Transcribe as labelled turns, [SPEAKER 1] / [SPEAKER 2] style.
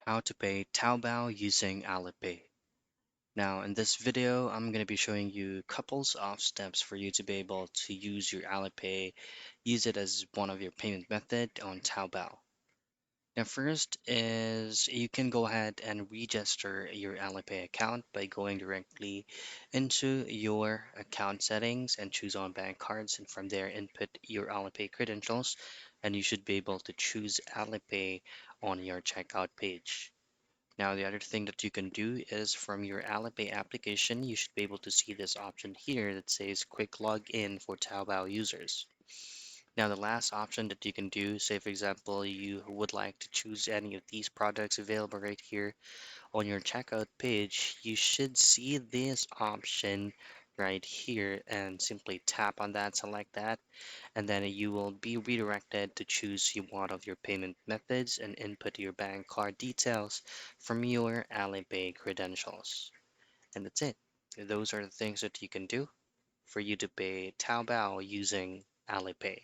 [SPEAKER 1] how to pay Taobao using Alipay. Now, in this video, I'm going to be showing you couples of steps for you to be able to use your Alipay, use it as one of your payment method on Taobao. Now, first is you can go ahead and register your Alipay account by going directly into your account settings and choose on bank cards, and from there input your Alipay credentials, and you should be able to choose Alipay on your checkout page. Now, the other thing that you can do is from your Alipay application, you should be able to see this option here that says Quick Login for Taobao users. Now, the last option that you can do, say for example, you would like to choose any of these products available right here on your checkout page, you should see this option right here and simply tap on that, select that, and then you will be redirected to choose one of your payment methods and input your bank card details from your Alipay credentials. And that's it. Those are the things that you can do for you to pay Taobao using Alipay.